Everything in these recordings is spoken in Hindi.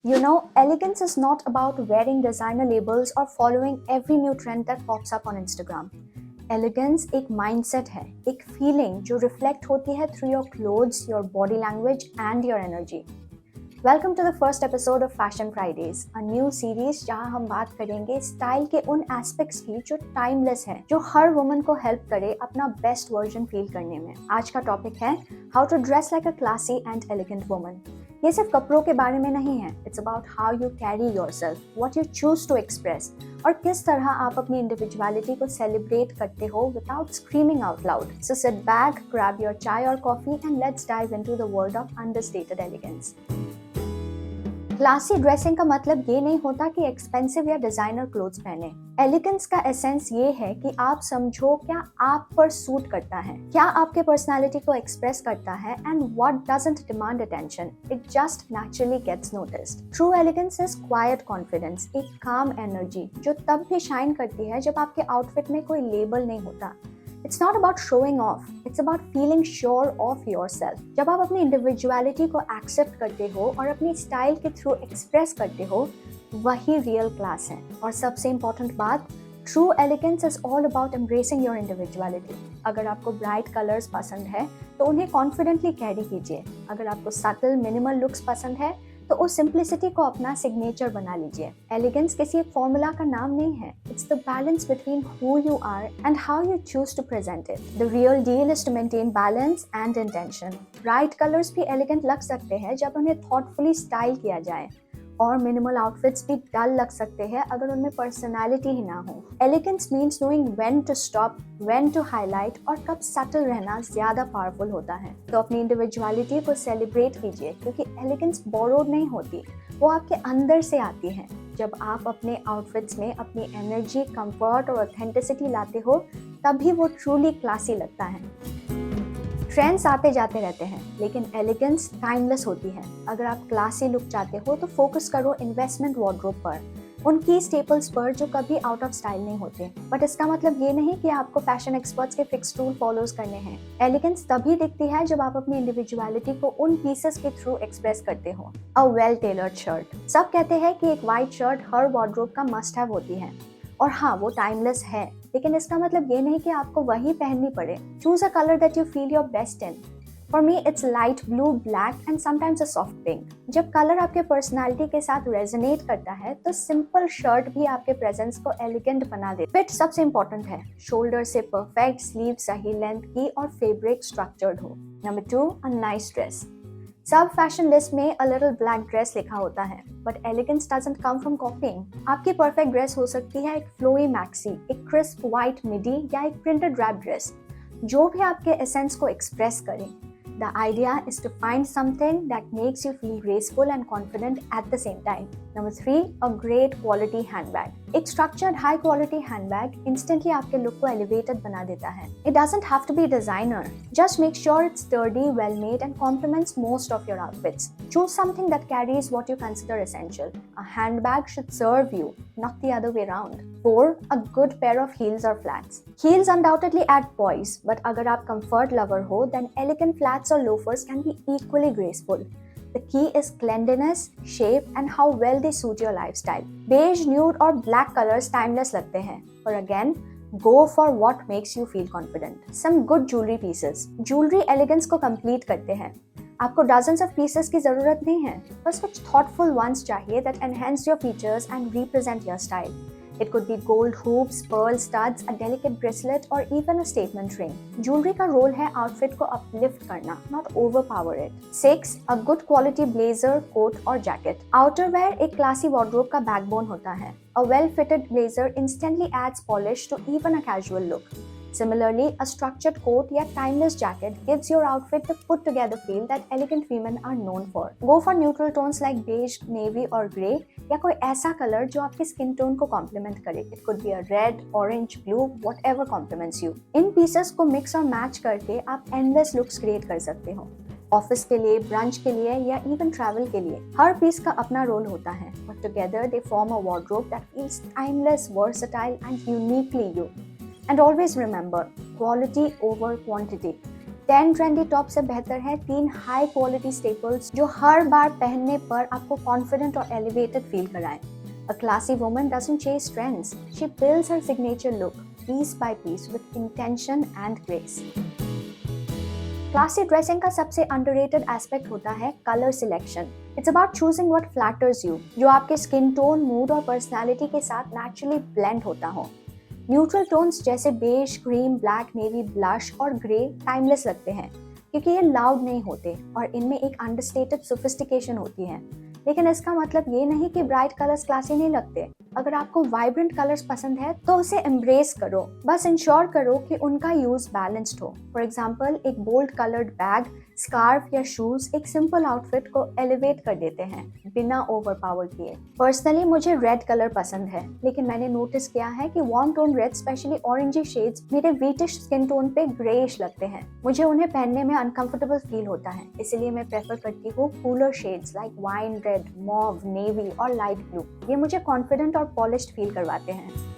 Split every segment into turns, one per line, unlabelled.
Elegance is not about wearing designer labels or following every new trend that pops up on Instagram. Elegance एक mindset है, एक feeling जो reflect होती है through your clothes, your body language and your energy. Welcome to the first episode of Fashion Fridays, a new series जहां हम बात करेंगे स्टाइल के उन एस्पेक्ट्स की जो टाइमलेस है, जो हर वुमन को हेल्प करे अपना बेस्ट वर्जन फील करने में। आज का टॉपिक है how to dress like a classy and elegant woman. ये सिर्फ कपड़ों के बारे में नहीं है, it's about how you carry yourself, what you choose to express और किस तरह आप अपनी इंडिविजुअलिटी को सेलिब्रेट करते हो without screaming out loud. So sit back, grab your chai और coffee and let's dive into the world of understated elegance. Classy dressing का मतलब ये नहीं होता कि एक्सपेंसिव या डिजाइनर क्लोथ्स पहने। एलिगेंस का एसेंस ये है कि आप समझो क्या आप पर सूट करता है, क्या आपके पर्सनालिटी को एक्सप्रेस करता है and what doesn't demand attention, it just naturally gets noticed. True elegance is quiet confidence, एक काम एनर्जी जो तब भी शाइन करती है जब आपके आउटफिट में कोई लेबल नहीं होता। It's not about showing off, it's about feeling sure of yourself. जब आप अपनी individuality को accept करते हो और अपनी स्टाइल के थ्रू एक्सप्रेस करते हो, वही रियल क्लास है। और सबसे इम्पोर्टेंट बात, true elegance is all about embracing your individuality. अगर आपको ब्राइट कलर्स पसंद है तो उन्हें कॉन्फिडेंटली कैरी कीजिए। अगर आपको सटल मिनिमल लुक्स पसंद है तो उस सिंप्लिसिटी को अपना सिग्नेचर बना लीजिए। एलिगेंस किसी एक फॉर्मूला का नाम नहीं है, it's the balance between who you are and how you choose to present it. The real deal is to maintain balance and intention. Bright colours भी एलिगेंट लग सकते हैं जब उन्हें थॉटफुली स्टाइल किया जाए, और मिनिमल आउटफिट्स भी डल लग सकते हैं अगर उनमें पर्सनालिटी ही ना हो। Elegance means knowing when to stop, when to highlight और कब सटल रहना ज्यादा पावरफुल होता है। तो अपनी इंडिविजुअलिटी को सेलिब्रेट कीजिए, क्योंकि एलिगेंस बोरोड नहीं होती, वो आपके अंदर से आती है। जब आप अपने आउटफिट्स में अपनी एनर्जी, कंफर्ट और ऑथेंटिसिटी लाते हो, तभी वो ट्रूली क्लासी लगता है। ट्रेंड्स आते जाते रहते हैं, लेकिन एलिगेंस टाइमलेस होती है। अगर आप क्लासी लुक चाहते हो तो फोकस करो इन्वेस्टमेंट वार्डरोब पर, उन की स्टेपल्स पर जो कभी आउट ऑफ स्टाइल नहीं होते। बट इसका मतलब ये नहीं कि आपको फैशन एक्सपर्ट्स के फिक्स रूल फॉलोज करने हैं। एलिगेंस तभी दिखती है जब आप अपनी इंडिविजुअलिटी को उन पीसेस के थ्रू एक्सप्रेस करते हो। अ वेल टेलर्ड शर्ट, सब कहते हैं कि एक वाइट शर्ट हर वार्डरोब का मस्ट हैव होती है, और हाँ, वो टाइमलेस है, लेकिन इसका मतलब ये नहीं कि आपको वही पहननी पड़े। Choose a colour that you feel your best in. For me its light blue, black and sometimes a soft pink. जब कलर आपके पर्सनालिटी के साथ रेजोनेट करता है तो सिंपल शर्ट भी आपके प्रेजेंस को एलिगेंट बना दे। फिट सबसे इंपॉर्टेंट है, शोल्डर से परफेक्ट, स्लीव सही लेंथ की और फैब्रिक स्ट्रक्चर्ड हो। Number 2, a nice dress. सब फैशन लिस्ट में अ लिटिल ब्लैक ड्रेस लिखा होता है, but elegance doesn't come from copying. आपकी परफेक्ट ड्रेस हो सकती है एक फ्लोई मैक्सी, एक क्रिस्प व्हाइट मिडी या एक प्रिंटेड रैप ड्रेस, जो भी आपके एसेंस को एक्सप्रेस करे। The idea is to find something that makes you feel graceful and confident at the same time. Number 3, a great quality handbag. एक structured high quality handbag instantly आपके look को elevated बना देता है. It doesn't have to be designer. Just make sure it's sturdy, well made and complements most of your outfits. Choose something that carries what you consider essential. A handbag should serve you, not the other way around. 4, a good pair of heels or flats. Heels undoubtedly add poise, but अगर आप comfort lover हो, then elegant flats or loafers can be equally graceful. The key is cleanliness, shape, and how well they suit your lifestyle. Beige, nude, or black colors timeless लगते हैं, और again, go for what makes you feel confident. Some good jewelry pieces. Jewelry elegance को complete करते हैं। आपको dozens of pieces की जरूरत नहीं है, बस कुछ thoughtful ones चाहिए that enhance your features and represent your style. It could be gold hoops, pearl studs, a delicate bracelet, or even a statement ring. Jewelry का रोल है आउटफिट को uplift करना, not overpower it. 6, a good quality blazer, coat or jacket. Outerwear एक classy wardrobe का backbone होता है. A well-fitted blazer instantly adds polish to even a casual look. Similarly, a structured coat या timeless jacket gives your outfit the put-together feel that elegant women are known for. Go for neutral tones like beige, navy or grey, या कोई ऐसा कलर जो आपके स्किन टोन को कॉम्प्लीमेंट करे। It could be a red, orange, blue, whatever complements you. In pieces को मिक्स और मैच करके आप एंडलेस लुक्स क्रिएट कर सकते हो। ऑफिस के लिए, ब्रंच के लिए या इवन ट्रैवल के लिए हर पीस का अपना रोल होता है, but together they form a wardrobe that feels timeless, versatile and uniquely you. And always remember, quality over quantity. 10 trendy top से बेहतर है 3 हाई क्वालिटी स्टेपल्स जो हर बार पहनने पर आपको कॉन्फिडेंट और एलिवेटेड फील कराएं। A classy woman doesn't chase trends. She builds her signature look piece by piece with intention and grace. Classy dressing का सबसे underrated aspect होता है color selection. It's about choosing what flatters you, जो आपके skin tone, mood और personality के साथ naturally blend होता हो। न्यूट्रल टोन्स जैसे beige, cream, black, navy, blush और ग्रे टाइमलेस लगते हैं क्योंकि ये लाउड नहीं होते और इनमें एक अंडरस्टेटेड सोफिस्टिकेशन होती है। लेकिन इसका मतलब ये नहीं कि ब्राइट कलर्स क्लासी नहीं लगते। अगर आपको वाइब्रेंट कलर्स पसंद है तो उसे एम्ब्रेस करो, बस इंश्योर करो कि उनका यूज बैलेंस्ड हो। फॉर एग्जांपल, एक बोल्ड कलर्ड बैग, स्कार्फ या शूज एक सिंपल आउटफिट को एलिवेट कर देते हैं बिना ओवरपावर किए। पर्सनली मुझे रेड कलर पसंद है, लेकिन मैंने नोटिस किया है कि warm tone red, specially orangey shades मेरे व्हीटिश स्किन टोन पे ग्रेइश लगते हैं। मुझे उन्हें पहनने में अनकंफर्टेबल फील होता है, इसलिए मैं प्रेफर करती हूँ cooler shades like wine red, mauve, navy और लाइट ब्लू। ये मुझे कॉन्फिडेंट और पॉलिश्ड फील करवाते हैं।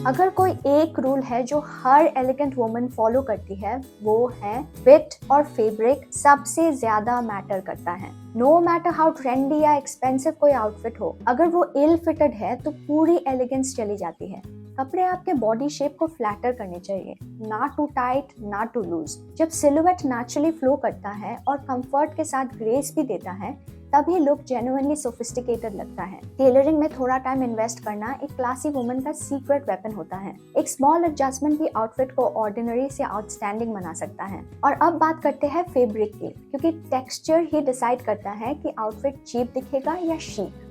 अगर कोई एक रूल है जो हर एलिगेंट वुमन फॉलो करती है, वो है फिट और फैब्रिक सबसे ज्यादा मैटर करता है। नो मैटर हाउ ट्रेंडी या एक्सपेंसिव कोई आउटफिट हो, अगर वो इल फिटेड है तो पूरी एलिगेंस चली जाती है। कपड़े आपके बॉडी शेप को फ्लैटर करने चाहिए, ना टू टाइट ना टू लूज। जब सिलुएट नेचुरली फ्लो करता है और कंफर्ट के साथ ग्रेस भी देता है, तभी लुक जेन्युइनली सोफिस्टिकेटेड लगता है। टेलरिंग में थोड़ा टाइम इन्वेस्ट करना एक क्लासी वुमन का सीक्रेट वेपन होता है। एक स्मॉल एडजस्टमेंट भी आउटफिट को ऑर्डिनरी से आउटस्टैंडिंग बना सकता है। और अब बात करते हैं फैब्रिक की, क्योंकि टेक्सचर ही डिसाइड करता है कि आउटफिट चीप दिखेगा या chic.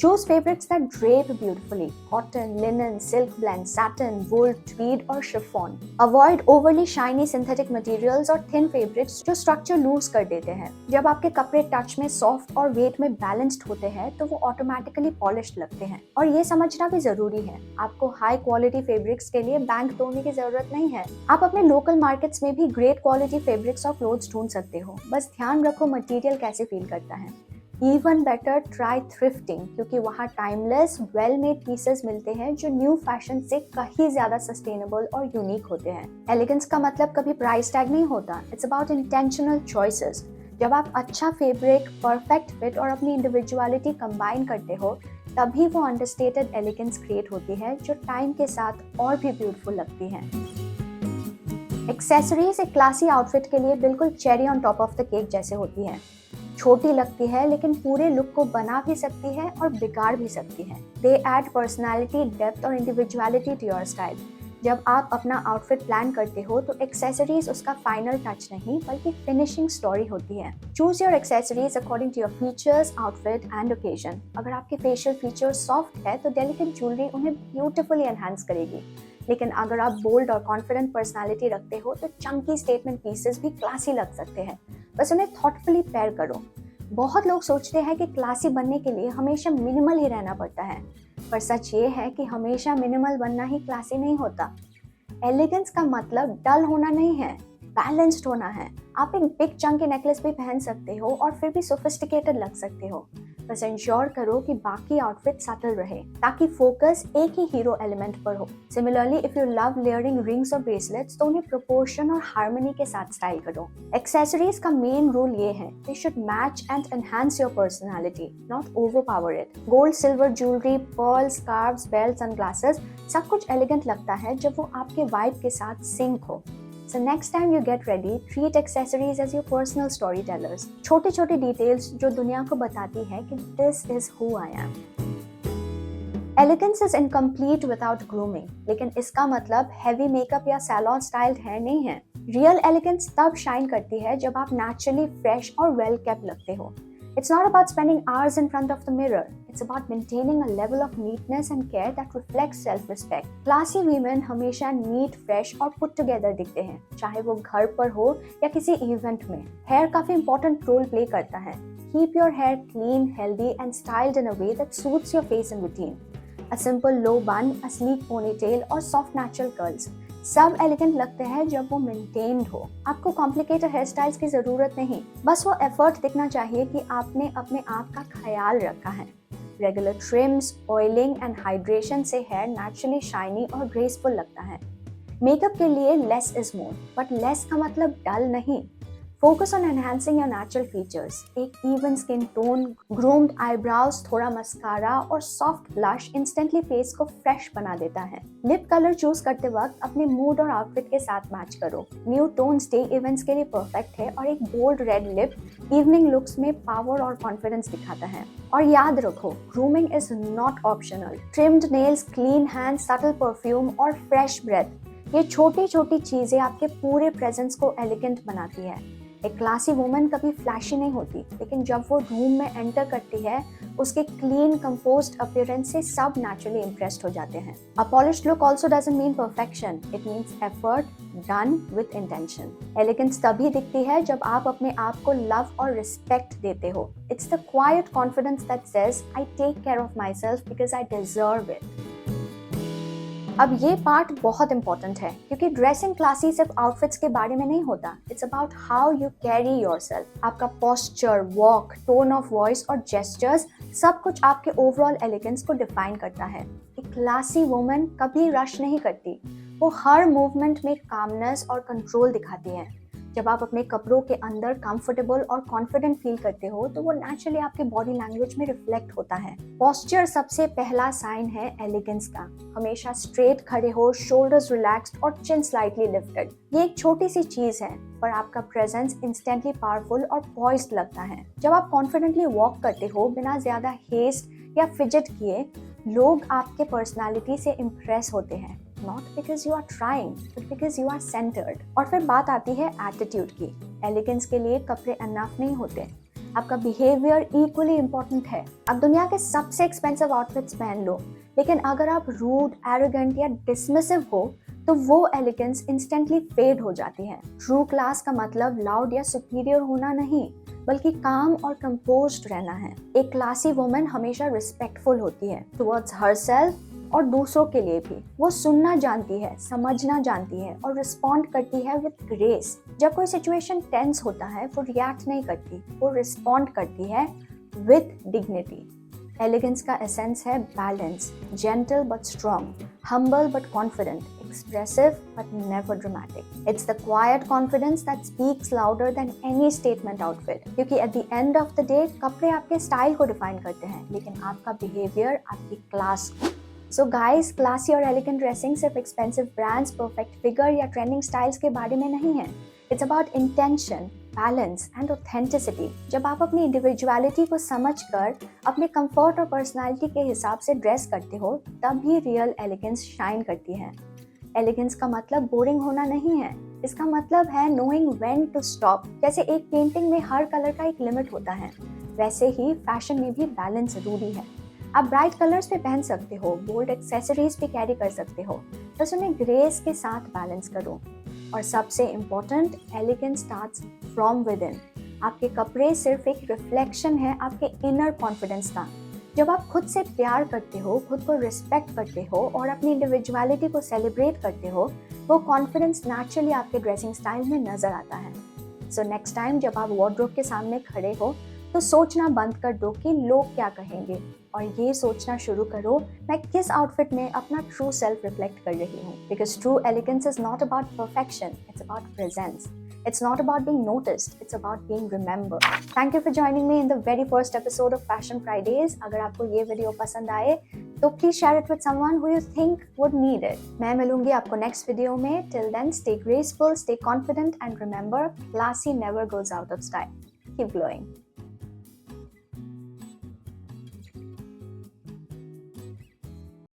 Choose fabrics that drape beautifully. Cotton, linen, silk blend, satin, wool, tweed और chiffon. Avoid overly shiny synthetic materials और thin fabrics जो structure lose कर देते हैं। जब आपके कपड़े टच में सॉफ्ट और वेट में बैलेंस्ड होते हैं तो वो ऑटोमेटिकली पॉलिश्ड लगते हैं। और ये समझना भी जरूरी है, आपको हाई क्वालिटी फैब्रिक्स के लिए बैंक तोड़ने की जरूरत नहीं है। आप अपने लोकल मार्केट्स में भी ग्रेट क्वालिटी फैब्रिक्स और क्लोथ्स ढूंढ सकते हो, बस ध्यान रखो मटेरियल कैसे फील करता है। इवन बेटर ट्राई थ्रिफ्टिंग, क्योंकि वहाँ टाइमलेस वेल मेड पीसेस मिलते हैं जो न्यू फैशन से कहीं ज्यादा सस्टेनेबल और यूनिक होते हैं। एलिगेंस का मतलब कभी प्राइस टैग नहीं होता, इट्स अबाउट इंटेंशनल चॉइसेस। जब आप अच्छा फैब्रिक, परफेक्ट फिट और अपनी इंडिविजुअलिटी कंबाइन करते हो, तभी वो अंडरस्टेटेड एलिगेंस क्रिएट होती है जो टाइम के साथ और भी ब्यूटीफुल लगती है। एक्सेसरीज एक क्लासी आउटफिट के लिए बिल्कुल cherry on top of the cake जैसे होती है। छोटी लगती है लेकिन पूरे लुक को बना भी सकती है और बिगाड़ भी सकती है। दे ऐड पर्सनैलिटी, डेप्थ और इंडिविजुअलिटी टू योर स्टाइल। जब आप अपना आउटफिट प्लान करते हो तो एक्सेसरीज उसका फाइनल टच नहीं बल्कि फिनिशिंग स्टोरी होती है। Choose your accessories according to your features, outfit and occasion. अगर आपके फेशियल फीचर्स सॉफ्ट है तो डेलिकेट ज्वेलरी उन्हें ब्यूटीफुली एनहांस करेगी, लेकिन अगर आप बोल्ड और कॉन्फिडेंट पर्सनालिटी रखते हो तो चंकी स्टेटमेंट पीसेस भी क्लासी लग सकते हैं, बस उन्हें थॉटफुली पेयर करो। बहुत लोग सोचते हैं कि क्लासी बनने के लिए हमेशा मिनिमल ही रहना पड़ता है, पर सच ये है कि हमेशा मिनिमल बनना ही क्लासी नहीं होता। एलिगेंस का मतलब डल होना नहीं है, बैलेंस्ड होना है। आप एक बिग चंकी नेकलेस भी पहन सकते हो और फिर भी सोफिस्टिकेटेड लग सकते हो, बस इंश्योर करो कि बाकी आउटफिट सटल रहे ताकि फोकस एक ही हीरो एलिमेंट पर हो। Similarly, if you love layering rings और ब्रेसलेट्स तो उन्हें प्रोपोर्शन और हार्मनी के साथ स्टाइल करो। एक्सेसरीज का मेन रूल ये है, they should match and enhance your personality, not overpower it. Gold, silver jewellery, pearls, scarfs, belts, sunglasses सब कुछ एलिगेंट लगता है जब वो आपके वाइब के साथ सिंक हो। So next time you get ready, treat accessories as your personal storytellers. छोटे छोटे डिटेल्स जो दुनिया को बताती है कि this is who I am. Elegance is incomplete without grooming, लेकिन इसका मतलब heavy makeup या salon styled hair नहीं है। Real elegance तब shine करती है जब आप naturally fresh और well kept लगते हो। It's not about spending hours in front of the mirror. It's about maintaining a level of neatness and care that reflects self-respect. Classy women हमेशा neat, fresh और put together दिखते हैं, चाहे वो घर पर हो या किसी event में। Hair काफी important role play करता है। Keep your hair clean, healthy and styled in a way that suits your face and routine. A simple low bun, a sleek ponytail और soft natural curls सब एलिगेंट लगते हैं जब वो मेंटेन्ड हो। आपको कॉम्प्लिकेटेड हेयर स्टाइल्स की जरूरत नहीं, बस वो एफर्ट दिखना चाहिए कि आपने अपने आप का ख्याल रखा है। Regular trims, oiling and hydration से हेयर नेचुरली शाइनी और ग्रेसफुल लगता है। मेकअप के लिए less is more, but less का मतलब डल नहीं। Focus on enhancing your natural features. एक even skin tone, groomed eyebrows, थोड़ा मस्कारा और सॉफ्ट ब्लश इंस्टेंटली फेस को फ्रेश बना देता है। लिप कलर चूज करते वक्त अपने मूड और आउटफिट के साथ मैच करो। न्यू टोन्स डे इवेंट्स के लिए परफेक्ट है और एक bold red lip evening looks में पावर और कॉन्फिडेंस दिखाता है। और याद रखो, grooming is not optional. Trimmed nails, clean hands, subtle perfume और फ्रेश ब्रेथ, ये छोटी छोटी चीजें आपके पूरे प्रेजेंस को एलिगेंट बनाती है। एक क्लासी वुमन कभी फ्लैशी नहीं होती, लेकिन जब वो रूम में एंटर करती है, उसके क्लीन कंपोज्ड अपीयरेंस से सब नेचुरली इम्प्रेस्ड हो जाते हैं। A polished look also doesn't mean perfection, it means effort done with intention. Elegance तभी दिखती है जब आप अपने आप को लव और रिस्पेक्ट देते हो। It's the quiet confidence that says I take care of my self because I deserve it. अब ये पार्ट बहुत इंपॉर्टेंट है, क्योंकि ड्रेसिंग क्लासी सिर्फ आउटफिट्स के बारे में नहीं होता। It's about how you carry yourself. आपका posture, walk, tone of voice और जेस्चर्स, सब कुछ आपके ओवरऑल एलिगेंस को डिफाइन करता है। एक क्लासी वुमन कभी रश नहीं करती, वो हर मूवमेंट में कामनेस और कंट्रोल दिखाती है। जब आप अपने कपड़ों के अंदर कंफर्टेबल और कॉन्फिडेंट फील करते हो, तो वो नेचुरली आपके बॉडी लैंग्वेज में रिफ्लेक्ट होता है। पोस्चर सबसे पहला साइन है एलिगेंस का। हमेशा स्ट्रेट खड़े हो, शोल्डर्स रिलैक्स्ड और चिन स्लाइटली लिफ्टेड। ये एक छोटी सी चीज है, पर आपका प्रेजेंस इंस्टेंटली पावरफुल और पॉइज्ड लगता है। जब आप कॉन्फिडेंटली वॉक करते हो बिना ज्यादा हेस्ट या फिजट किए, लोग आपके पर्सनालिटी से इम्प्रेस होते हैं। Not because you are trying, but because you are centered. और फिर बात आती है एटीट्यूड की। एलिगेंस के लिए कपड़े अनफ नहीं होते, आपका बिहेवियर इक्वली इम्पोर्टेंट है। आप दुनिया के सबसे एक्सपेंसिव आउटफिट्स पहन लो, लेकिन अगर आप रूड, एरोगेंट या डिसमिसिव हो, तो वो एलिगेंस इंस्टेंटली फेड हो जाती है। ट्रू क्लास का मतलब लाउड या सुपीरियर होना नहीं, बल्कि काम और कंपोज्ड रहना है। एक क्लासी वुमन हमेशा रिस्पेक्टफुल होती है टुवर्ड्स हरसेल्फ और दूसरों के लिए भी। वो सुनना जानती है, समझना जानती है और रिस्पॉन्ड करती है विद ग्रेस। जब कोई सिचुएशन टेंस होता है, वो रिएक्ट नहीं करती, वो रिस्पॉन्ड करती है विद डिग्निटी। एलिगेंस का एसेंस है balance, gentle but strong, humble but confident, expressive but never dramatic. It's the quiet confidence that speaks louder than any statement outfit. क्योंकि at the end of the day, कपड़े आपके स्टाइल को डिफाइन करते हैं, लेकिन आपका बिहेवियर आपकी क्लास को। So guys, classy और elegant dressing सिर्फ expensive brands, perfect figure या trending styles के बारे में नहीं है। It's about intention, balance and authenticity. जब आप अपनी individuality को समझकर अपने comfort और personality के हिसाब से ड्रेस करते हो, तब ही real elegance shine करती है। एलिगेंस का मतलब बोरिंग होना नहीं है, इसका मतलब है knowing when to stop। जैसे एक पेंटिंग में हर कलर का एक लिमिट होता है, वैसे ही फैशन में भी बैलेंस जरूरी है। आप ब्राइट कलर्स भी पहन सकते हो, बोल्ड एक्सेसरीज भी कैरी कर सकते हो, बस उन्हें ग्रेस के साथ बैलेंस करो। और सबसे important, elegance starts from with in. आपके कपड़े सिर्फ एक रिफ्लेक्शन है आपके इनर कॉन्फिडेंस का। जब आप खुद से प्यार करते हो, खुद को रिस्पेक्ट करते हो और अपनी इंडिविजुअलिटी को सेलिब्रेट करते हो, वो कॉन्फिडेंस नेचुरली आपके ड्रेसिंग स्टाइल में नजर आता है। सो नेक्स्ट टाइम जब आप वार्डरोब के सामने खड़े हो, तो सोचना बंद कर दो कि लोग क्या कहेंगे, और ये सोचना शुरू करो, मैं किस आउटफिट में अपना ट्रू सेल्फ रिफ्लेक्ट कर रही हूँ। Because true elegance is not about perfection, it's about presence. It's not about being noticed, it's about being remembered. Thank you for joining me in the very first episode of Fashion Fridays. अगर आपको ये वीडियो पसंद आए, तो please share it with someone who you think would need it. मैं मिलूंगी आपको next वीडियो में. Till then, stay graceful, stay confident, and remember, classy never goes out of style. Keep glowing.